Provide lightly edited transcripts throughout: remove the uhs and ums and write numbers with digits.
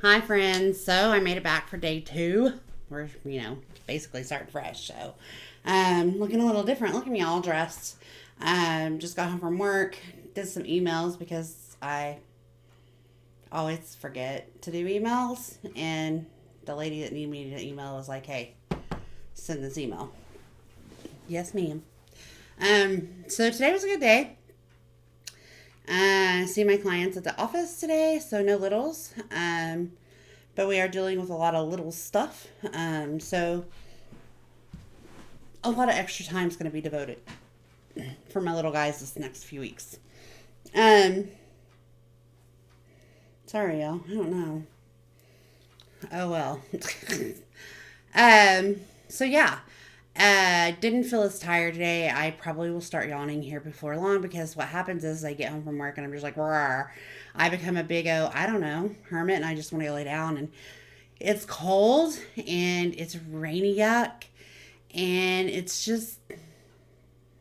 Hi, friends. So I made it back for day 2. We're, basically starting fresh. So, looking a little different. Look at me all dressed. Just got home from work. Did some emails because I always forget to do emails. And the lady that needed me to email was like, "Hey, send this email." Yes, ma'am. So today was a good day. I see my clients at the office today, so no littles. But we are dealing with a lot of little stuff. So a lot of extra time is going to be devoted for my little guys this next few weeks. Um, Sorry, y'all. I don't know. Oh well. So yeah. Didn't feel as tired today. I probably will start yawning here before long because what happens is I get home from work and I'm just like, Rawr. I become a big I don't know, hermit, and I just want to go lay down. And it's cold and it's rainy out and it's just,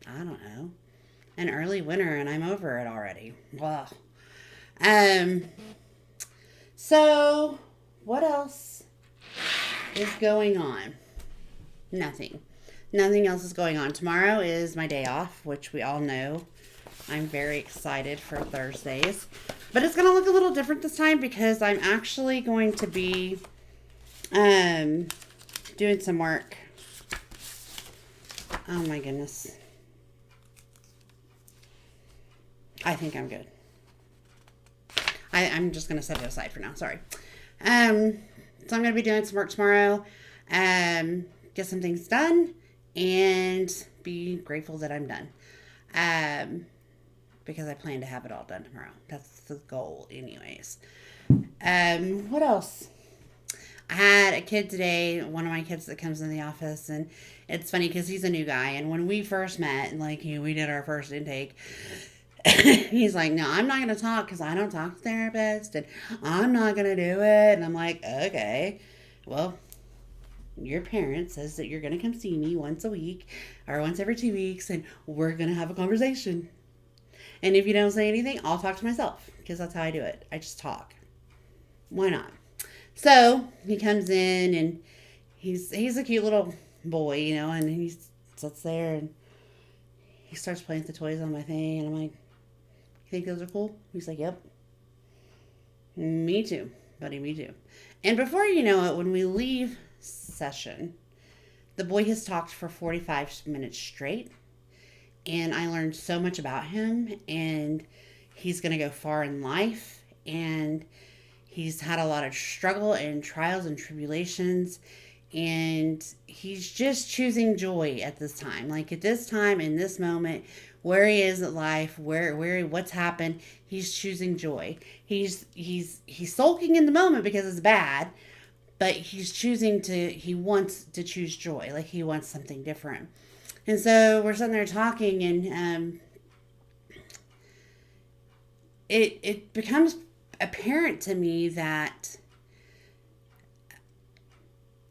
I don't know, an early winter and I'm over it already. Ugh. Um, so what else is going on? Nothing. Nothing else is going on. Tomorrow is my day off, which we all know. I'm very excited for Thursdays. But it's going to look a little different this time because I'm actually going to be um, doing some work. Oh my goodness. I think I'm good. I'm just going to set it aside for now. Sorry. Um, so I'm going to be doing some work tomorrow. Get some things done and be grateful that I'm done. Because I plan to have it all done tomorrow. That's the goal, anyways. What else? I had a kid today, one of my kids that comes in the office, and it's funny because he's a new guy. And when we first met, and we did our first intake, he's like, "No, I'm not going to talk because I don't talk to therapists, and I'm not going to do it." And I'm like, "Okay, well, your parent says that you're going to come see me once a week or once every 2 weeks, and we're going to have a conversation. And if you don't say anything, I'll talk to myself because that's how I do it. I just talk. Why not?" So he comes in and he's a cute little boy, and he sits there and he starts playing with the toys on my thing, and I'm like, "You think those are cool?" He's like, "Yep." "Me too, buddy, me too." And before you know it, when we leave session, the boy has talked for 45 minutes straight, and I learned so much about him, and he's going to go far in life, and he's had a lot of struggle and trials and tribulations, and he's just choosing joy at this time. Like at this time, in this moment, where he is in life, what's happened, he's choosing joy. He's sulking in the moment because it's bad, but he wants to choose joy. Like he wants something different. And so we're sitting there talking, and it becomes apparent to me that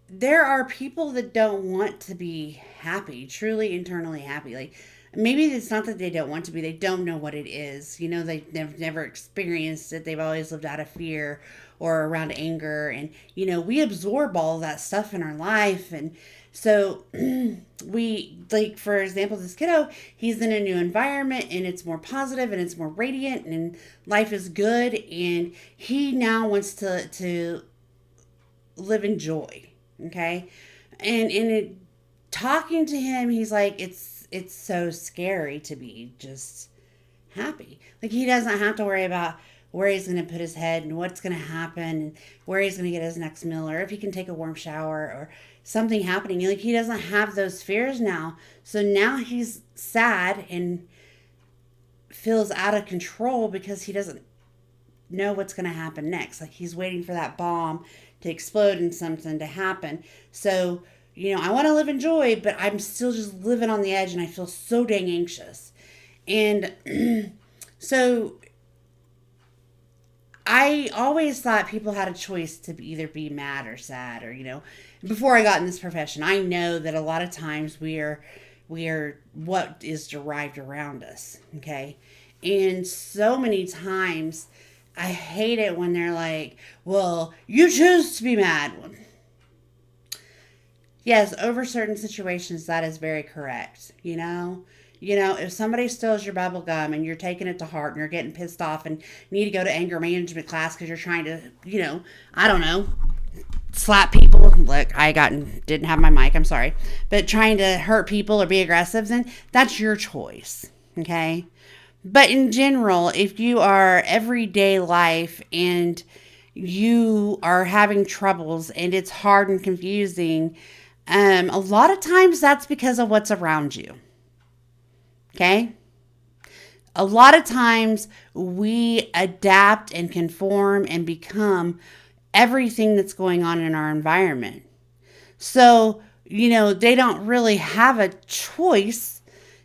there are people that don't want to be happy, truly internally happy. Like maybe it's not that they don't want to be, they don't know what it is. They've never experienced it. They've always lived out of fear or around anger. And, we absorb all of that stuff in our life. And so like, for example, this kiddo, he's in a new environment and it's more positive and it's more radiant and life is good. And he now wants to live in joy. Okay. And talking to him, he's like, it's so scary to be just happy. Like he doesn't have to worry about where he's going to put his head and what's going to happen and where he's going to get his next meal or if he can take a warm shower or something happening. Like he doesn't have those fears now. So now he's sad and feels out of control because he doesn't know what's going to happen next. Like he's waiting for that bomb to explode and something to happen. So, I want to live in joy, but I'm still just living on the edge and I feel so dang anxious. And so I always thought people had a choice to either be mad or sad or, before I got in this profession, I know that a lot of times we are what is derived around us. Okay. And so many times I hate it when they're like, well, you choose to be mad. Yes, over certain situations, that is very correct. If somebody steals your bubble gum and you're taking it to heart and you're getting pissed off and need to go to anger management class because you're trying to, I don't know, slap people. Look, didn't have my mic. I'm sorry, but trying to hurt people or be aggressive, then that's your choice. Okay. But in general, if you are everyday life and you are having troubles and it's hard and confusing, a lot of times that's because of what's around you. Okay. A lot of times we adapt and conform and become everything that's going on in our environment. So, they don't really have a choice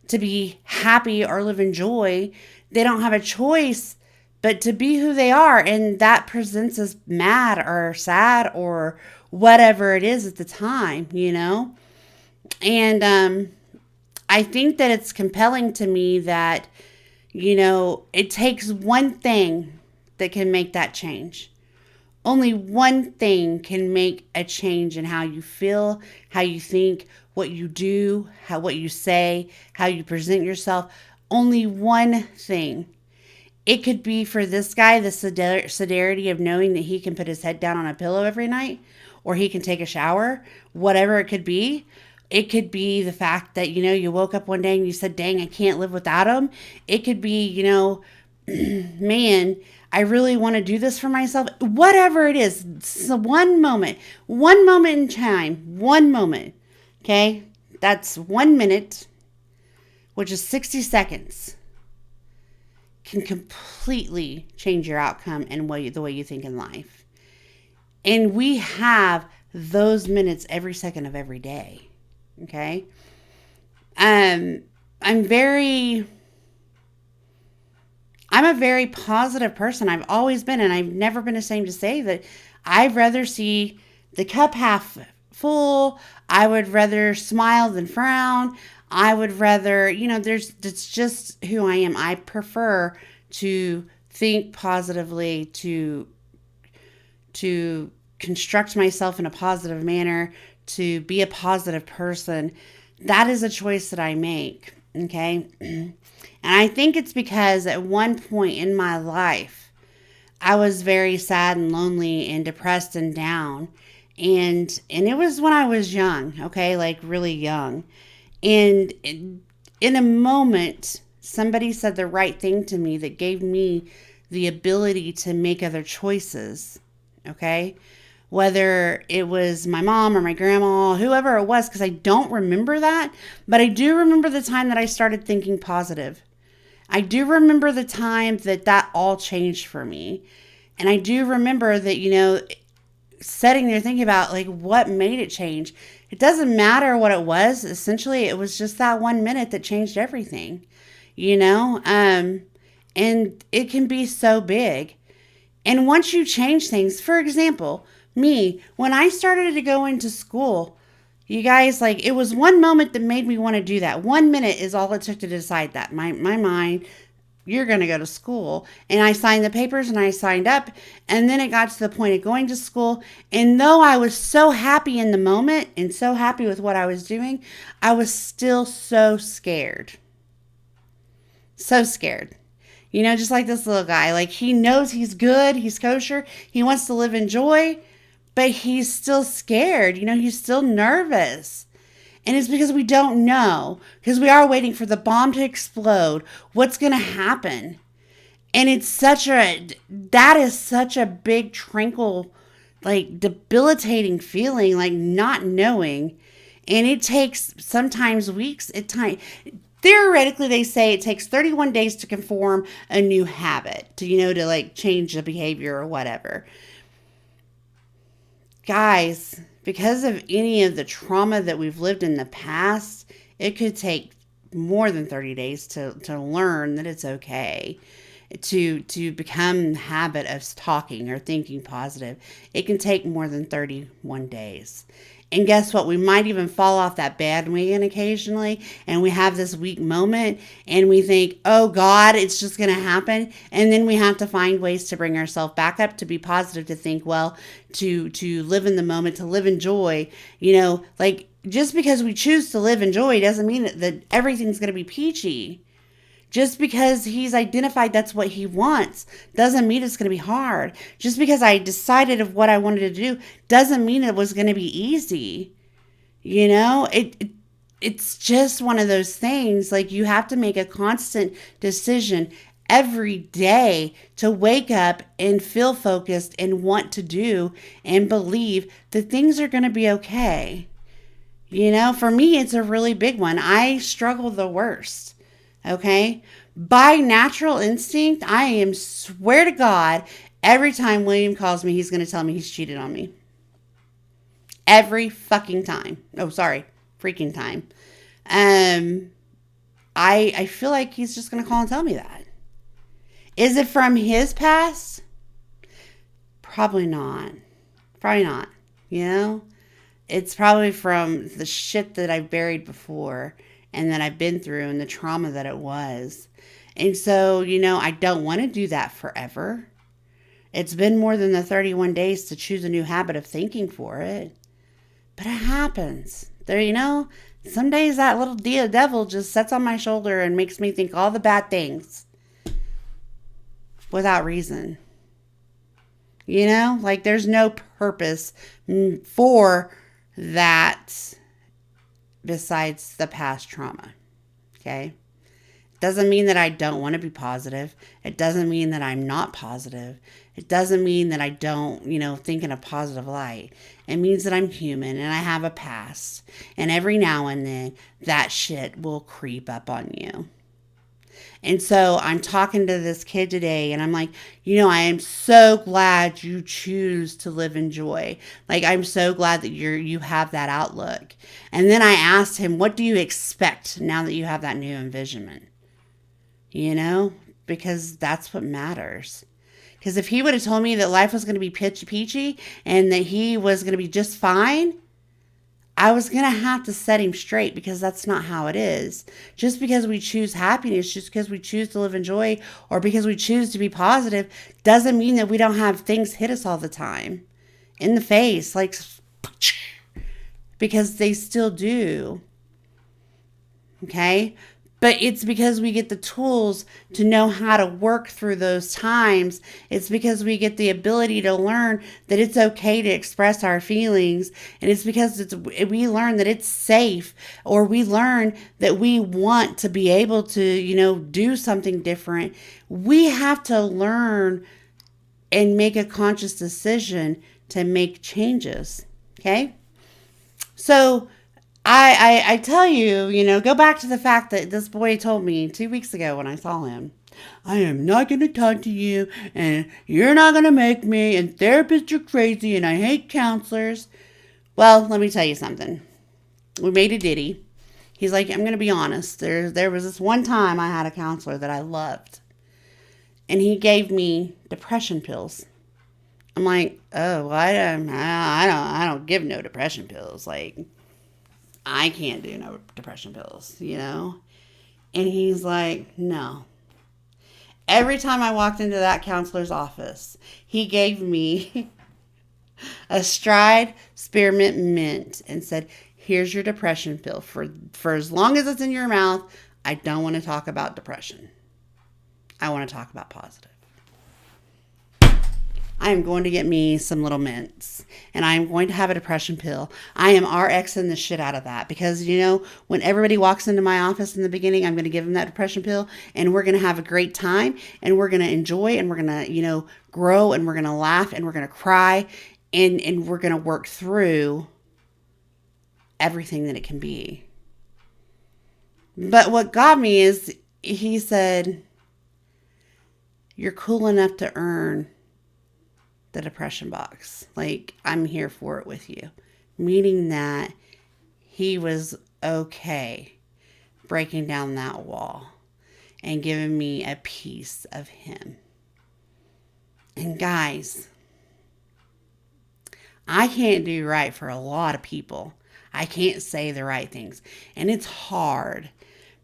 to be happy or live in joy. They don't have a choice but to be who they are. And that presents as mad or sad or whatever it is at the time. And I think that it's compelling to me that, it takes one thing that can make that change. Only one thing can make a change in how you feel, how you think, what you do, what you say, how you present yourself. Only one thing. It could be for this guy, the severity of knowing that he can put his head down on a pillow every night, or he can take a shower, whatever it could be. It could be the fact that, you woke up one day and you said, dang, I can't live without him. It could be, man, I really want to do this for myself. Whatever it is, so one moment in time, one moment. Okay. That's 1 minute, which is 60 seconds, can completely change your outcome and the way you think in life. And we have those minutes every second of every day. Okay. I'm a very positive person. I've always been, and I've never been ashamed to say that I'd rather see the cup half full. I would rather smile than frown. I would rather, it's just who I am. I prefer to think positively, to construct myself in a positive manner, to be a positive person. That is a choice that I make. Okay. And I think it's because at one point in my life, I was very sad and lonely and depressed and down. And it was when I was young. Okay. Like really young. And in a moment, somebody said the right thing to me that gave me the ability to make other choices. Okay. Whether it was my mom or my grandma, whoever it was, because I don't remember that, but I do remember the time that I started thinking positive. I do remember the time that all changed for me. And I do remember that, sitting there thinking about like what made it change. It doesn't matter what it was. Essentially, it was just that 1 minute that changed everything, and it can be so big. And once you change things, for example, me, when I started to go into school, you guys, like, it was one moment that made me want to do that. 1 minute is all it took to decide that. My mind, you're going to go to school. And I signed the papers and I signed up. And then it got to the point of going to school. And though I was so happy in the moment and so happy with what I was doing, I was still so scared. So scared. Just like this little guy. Like, he knows he's good. He's kosher. He wants to live in joy. But he's still scared. He's still nervous. And it's because we don't know. Because we are waiting for the bomb to explode. What's going to happen? And that is such a big, tranquil, like, debilitating feeling, like not knowing. And it takes sometimes weeks at time. Theoretically, they say it takes 31 days to conform a new habit, to like change the behavior or whatever. Guys, because of any of the trauma that we've lived in the past, it could take more than 30 days to learn that it's okay. to become the habit of talking or thinking positive, it can take more than 31 days. And guess what? We might even fall off that bandwagon occasionally, and we have this weak moment and we think, oh God, it's just going to happen. And then we have to find ways to bring ourselves back up, to be positive, to think well, to live in the moment, to live in joy. Like, just because we choose to live in joy doesn't mean that everything's going to be peachy. Just because he's identified that's what he wants doesn't mean it's going to be hard. Just because I decided of what I wanted to do doesn't mean it was going to be easy. It's just one of those things. Like, you have to make a constant decision every day to wake up and feel focused and want to do and believe that things are going to be okay. For me, it's a really big one. I struggle the worst. Okay? By natural instinct, I am, swear to God, every time William calls me, he's going to tell me he's cheated on me. Every fucking time. Oh, sorry. Freaking time. I feel like he's just going to call and tell me that. Is it from his past? Probably not. Probably not. It's probably from the shit that I've buried before and that I've been through and the trauma that it was. And so, I don't want to do that forever. It's been more than the 31 days to choose a new habit of thinking for it. But it happens. Some days that little devil just sits on my shoulder and makes me think all the bad things without reason. Like, there's no purpose for that besides the past trauma. Okay? It doesn't mean that I don't want to be positive. It doesn't mean that I'm not positive. It doesn't mean that I don't, think in a positive light. It means that I'm human and I have a past. And every now and then, that shit will creep up on you. And so I'm talking to this kid today and I'm like, I am so glad you choose to live in joy. Like, I'm so glad that you have that outlook. And then I asked him, what do you expect now that you have that new envisionment? Because that's what matters. Because if he would have told me that life was going to be peachy and that he was going to be just fine, I was going to have to set him straight, because that's not how it is. Just because we choose happiness, just because we choose to live in joy, or because we choose to be positive, doesn't mean that we don't have things hit us all the time in the face, like, because they still do. Okay? But it's because we get the tools to know how to work through those times. It's because we get the ability to learn that it's okay to express our feelings. And it's because we learn that it's safe, or we learn that we want to be able to, do something different. We have to learn and make a conscious decision to make changes. Okay? So I tell you, go back to the fact that this boy told me 2 weeks ago when I saw him, I am not going to talk to you, and you're not going to make me, and therapists are crazy, and I hate counselors. Well, let me tell you something. We made a ditty. He's like, I'm going to be honest. There was this one time I had a counselor that I loved, and he gave me depression pills. I'm like, oh, well, I don't give no depression pills. Like, I can't do no depression pills, And he's like, no. Every time I walked into that counselor's office, he gave me a Stride Spearmint Mint and said, here's your depression pill. For as long as it's in your mouth, I don't want to talk about depression. I want to talk about positive. I am going to get me some little mints, and I am going to have a depression pill. I am RXing the shit out of that, because, when everybody walks into my office in the beginning, I'm going to give them that depression pill, and we're going to have a great time, and we're going to enjoy, and we're going to, grow, and we're going to laugh, and we're going to cry, and we're going to work through everything that it can be. But what got me is he said, you're cool enough to earn the depression box. Like, I'm here for it with you. Meaning that he was okay breaking down that wall. and given me a piece of him. And guys, I can't do right for a lot of people. I can't say the right things. And it's hard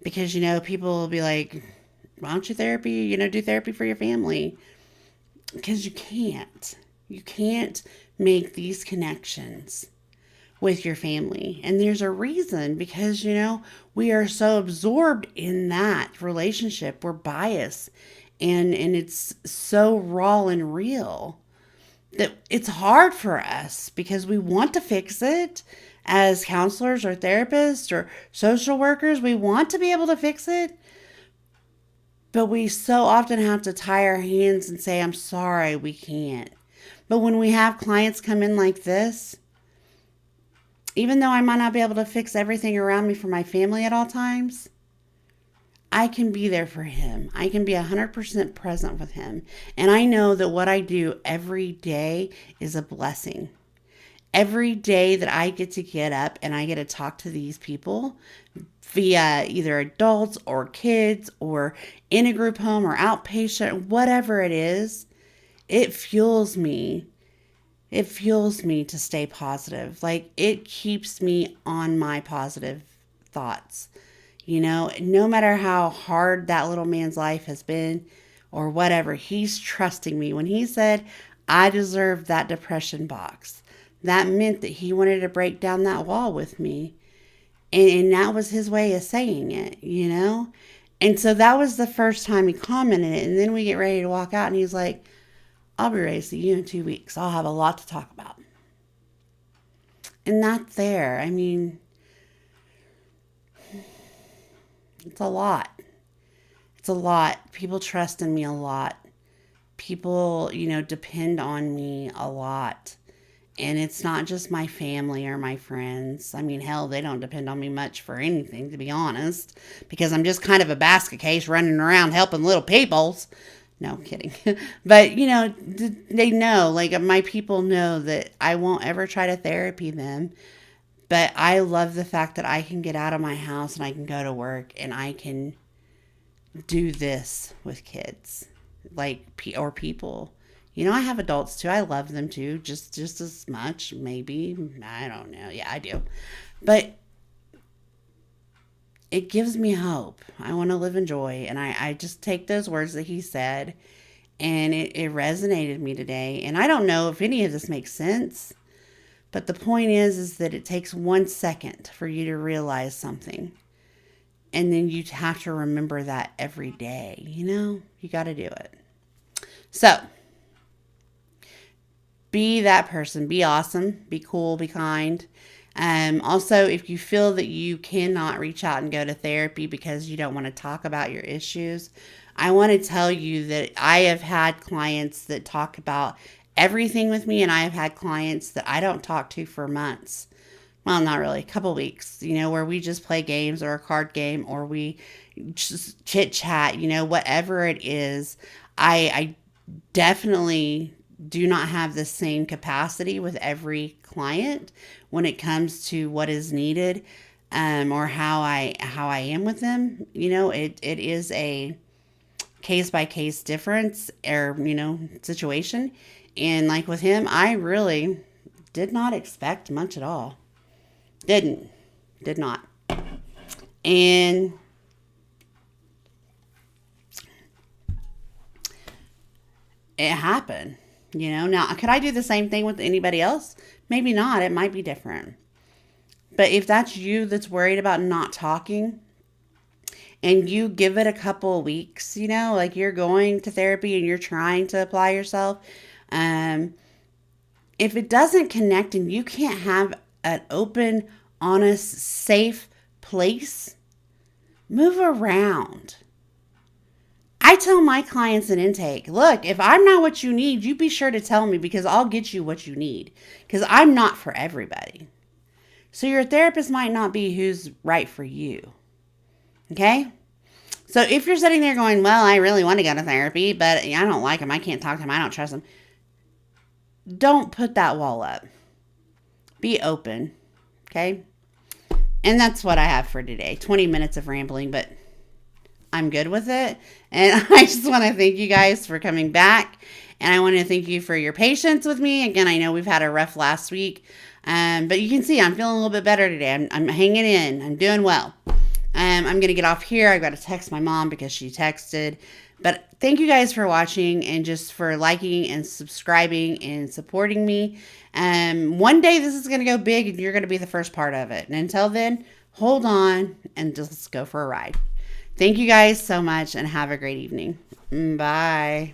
because, people will be like, why don't you therapy, do therapy for your family? Because you can't. You can't make these connections with your family. And there's a reason because, we are so absorbed in that relationship. We're biased and it's so raw and real that it's hard for us because we want to fix it as counselors or therapists or social workers. We want to be able to fix it. But we so often have to tie our hands and say, I'm sorry, we can't. But when we have clients come in like this, even though I might not be able to fix everything around me for my family at all times, I can be there for him. I can be 100% present with him. And I know that what I do every day is a blessing. Every day that I get up and I get to talk to these people via either adults or kids or in a group home or outpatient, whatever it is, it fuels me. It fuels me to stay positive. Like, it keeps me on my positive thoughts. No matter how hard that little man's life has been or whatever, he's trusting me. When he said, I deserve that depression box, that meant that he wanted to break down that wall with me. And that was his way of saying it, And so that was the first time he commented it. And then we get ready to walk out and he's like, I'll be ready to see you in 2 weeks. I'll have a lot to talk about. And that's there. I mean, it's a lot. It's a lot. People trust in me a lot. People, depend on me a lot. And it's not just my family or my friends. I mean, hell, they don't depend on me much for anything, to be honest, because I'm just kind of a basket case running around helping little peoples. No, kidding. But, they know, like, my people know that I won't ever try to therapy them. But I love the fact that I can get out of my house and I can go to work and I can do this with kids, or people. I have adults too. I love them too, just as much, maybe. I don't know. Yeah, I do. But it gives me hope. I want to live in joy. And I just take those words that he said, and it resonated me today. And I don't know if any of this makes sense, but the point is that it takes 1 second for you to realize something. And then you have to remember that every day. You got to do it. So, be that person. Be awesome. Be cool. Be kind. Also, if you feel that you cannot reach out and go to therapy because you don't want to talk about your issues, I want to tell you that I have had clients that talk about everything with me, and I have had clients that I don't talk to for months. Well, not really, a couple weeks, where we just play games or a card game or we just chit chat, whatever it is. I definitely do not have the same capacity with every client when it comes to what is needed, or how I am with them. It is a case by case difference or, situation. And like with him, I really did not expect much at all. Did not. And it happened. Now, could I do the same thing with anybody else? Maybe not. It might be different. But if that's you that's worried about not talking and you give it a couple of weeks, like you're going to therapy and you're trying to apply yourself, if it doesn't connect and you can't have an open, honest, safe place, move around. I tell my clients in intake, look, if I'm not what you need, you be sure to tell me because I'll get you what you need because I'm not for everybody. So your therapist might not be who's right for you. Okay? So if you're sitting there going, well, I really want to go to therapy, but I don't like him. I can't talk to him. I don't trust him. Don't put that wall up. Be open. Okay? And that's what I have for today. 20 minutes of rambling, but I'm good with it. And I just want to thank you guys for coming back. And I want to thank you for your patience with me. Again, I know we've had a rough last week. But you can see I'm feeling a little bit better today. I'm hanging in. I'm doing well. I'm going to get off here. I've got to text my mom because she texted. But thank you guys for watching and just for liking and subscribing and supporting me. One day this is going to go big and you're going to be the first part of it. And until then, hold on and just go for a ride. Thank you guys so much and have a great evening. Bye.